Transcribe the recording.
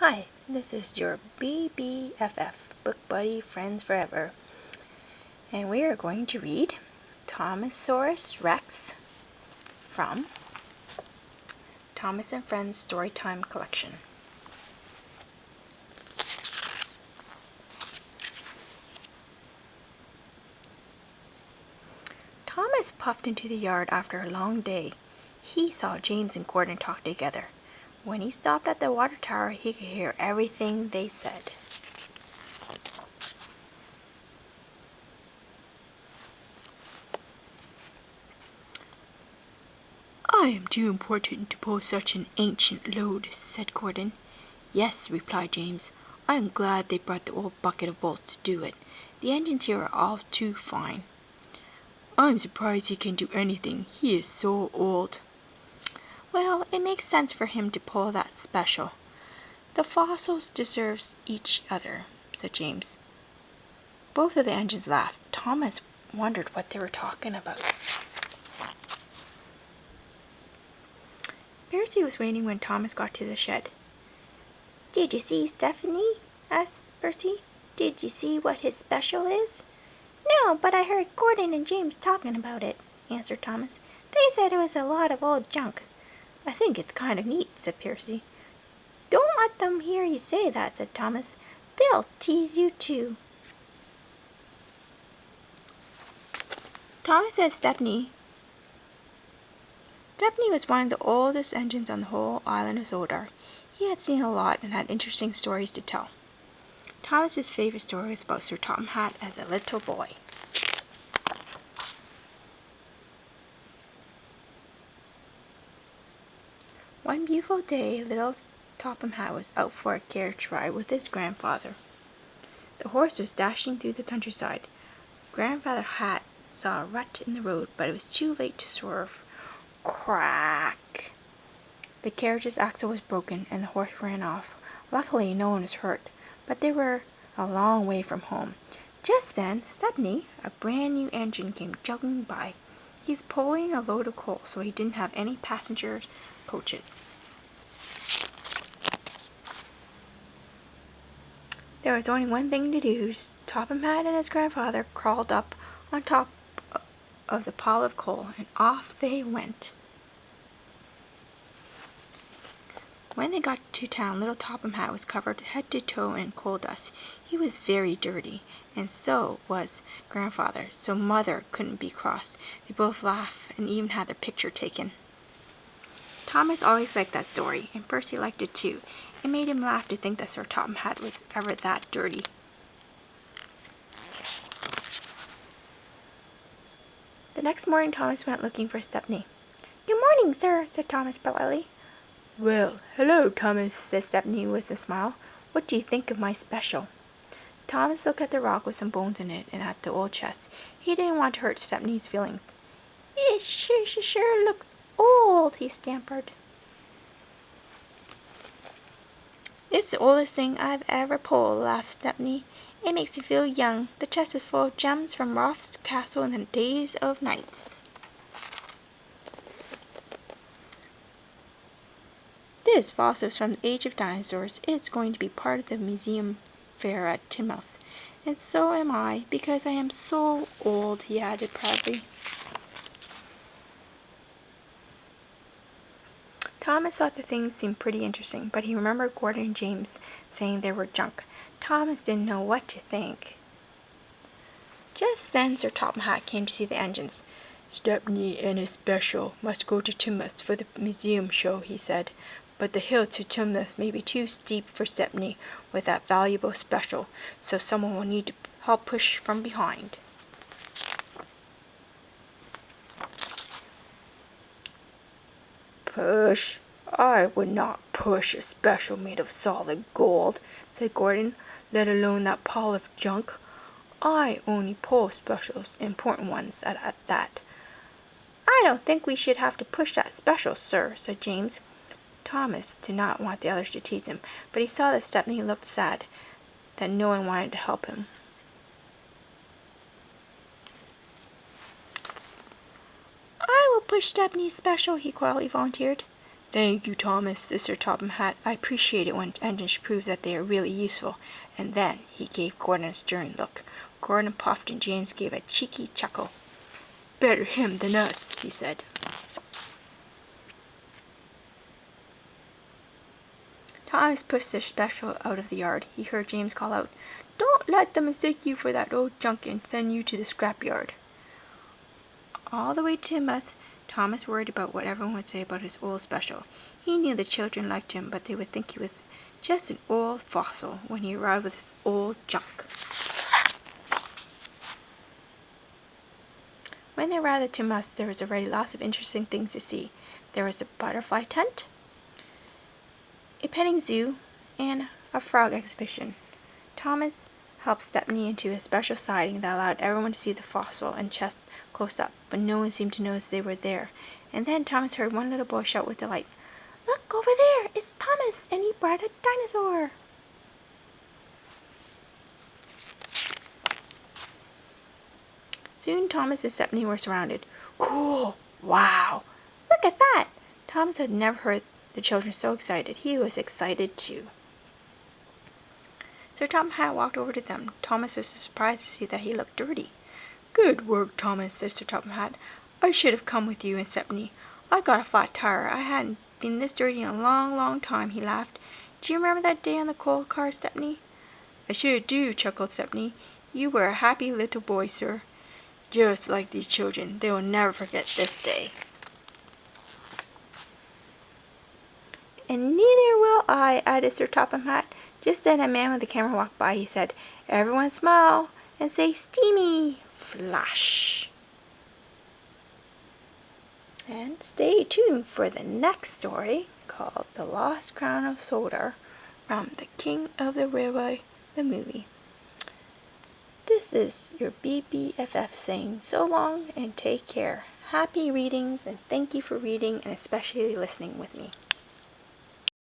Hi, this is your BBFF, Book Buddy Friends Forever, and we are going to read Thomas-saurus Rex from Thomas and Friends Storytime Collection. Thomas puffed into the yard after a long day. He saw James and Gordon talk together. When he stopped at the water tower, he could hear everything they said. "I am too important to pull such an ancient load," said Gordon. "Yes," replied James. "I am glad they brought the old bucket of bolts to do it. The engines here are all too fine." "I'm surprised he can do anything. He is so old." "Well, it makes sense for him to pull that special. The fossils deserve each other," said James. Both of the engines laughed. Thomas wondered what they were talking about. Percy was waiting when Thomas got to the shed. "Did you see Stepney?" asked Percy. "Did you see what his special is?" "No, but I heard Gordon and James talking about it," answered Thomas. "They said it was a lot of old junk." "I think it's kind of neat," said Percy. "Don't let them hear you say that," said Thomas. "They'll tease you too." Thomas said Stepney was one of the oldest engines on the whole island of Zoldar. He had seen a lot and had interesting stories to tell. Thomas's favorite story was about Sir Topham Hatt as a little boy. One beautiful day, little Topham Hatt was out for a carriage ride with his grandfather. The horse was dashing through the countryside. Grandfather Hatt saw a rut in the road, but it was too late to swerve. Crack! The carriage's axle was broken, and the horse ran off. Luckily, no one was hurt, but they were a long way from home. Just then, Stepney, a brand new engine, came jogging by. He's pulling a load of coal, so he didn't have any passenger coaches. There was only one thing to do. Topham Hatt and his grandfather crawled up on top of the pile of coal, and off they went. When they got to town, little Topham Hatt was covered head to toe in coal dust. He was very dirty, and so was Grandfather, so Mother couldn't be cross. They both laughed and even had their picture taken. Thomas always liked that story, and Percy liked it too. It made him laugh to think that Sir Topham Hatt was ever that dirty. The next morning Thomas went looking for Stepney. "Good morning, sir," said Thomas politely. "Well, hello, Thomas," said Stepney with a smile. "What do you think of my special?" Thomas looked at the rock with some bones in it and at the old chest. He didn't want to hurt Stepney's feelings. "It sure looks old," he stammered. "It's the oldest thing I've ever pulled," laughed Stepney. "It makes me feel young. The chest is full of gems from Rolf's castle in the days of knights." "This fossil is from the age of dinosaurs. It's going to be part of the museum fair at Teignmouth. And so am I, because I am so old," he added proudly. Thomas thought the things seemed pretty interesting, but he remembered Gordon and James saying they were junk. Thomas didn't know what to think. Just then Sir Topham Hatt came to see the engines. "Stepney and his special must go to Teignmouth for the museum show," he said. "But the hill to Teignmouth may be too steep for Stepney with that valuable special, so someone will need to help push from behind." "Push? I would not push a special made of solid gold," said Gordon, "let alone that pile of junk. I only pull specials, important ones at that." "I don't think we should have to push that special, sir," said James. Thomas did not want the others to tease him, but he saw that Stepney looked sad, that no one wanted to help him. "I will push Stepney's special," he quietly volunteered. "Thank you, Thomas," said Sir Topham Hatt. "I appreciate it when engines prove that they are really useful." And then he gave Gordon a stern look. Gordon puffed and James gave a cheeky chuckle. "Better him than us," he said. Thomas pushed the special out of the yard. He heard James call out, "Don't let them mistake you for that old junk and send you to the scrap-yard." All the way to Timoth, Thomas worried about what everyone would say about his old special. He knew the children liked him, but they would think he was just an old fossil when he arrived with his old junk. When they arrived at Timoth, there was already lots of interesting things to see. There was a butterfly tent, a petting zoo, and a frog exhibition. Thomas helped Stepney into a special siding that allowed everyone to see the fossil and chest close up, but no one seemed to notice they were there. And then Thomas heard one little boy shout with delight, "Look over there! It's Thomas, and he brought a dinosaur!" Soon Thomas and Stepney were surrounded. "Cool! Wow! Look at that!" Thomas had never heard the children so excited. He was excited too. Sir Topham Hatt walked over to them. Thomas was surprised to see that he looked dirty. "Good work, Thomas," said Sir Topham Hatt. "I should have come with you and Stepney. I got a flat tire. I hadn't been this dirty in a long, long time," he laughed. "Do you remember that day on the coal car, Stepney?" "I sure do," chuckled Stepney. "You were a happy little boy, sir. Just like these children. They will never forget this day." "And neither will I," added Sir Topham Hatt. Just then a man with a camera walked by. He said, "Everyone smile and say steamy flash." And stay tuned for the next story called The Lost Crown of Sodor from The King of the Railway, the movie. This is your BBFF saying so long and take care. Happy readings and thank you for reading and especially listening with me.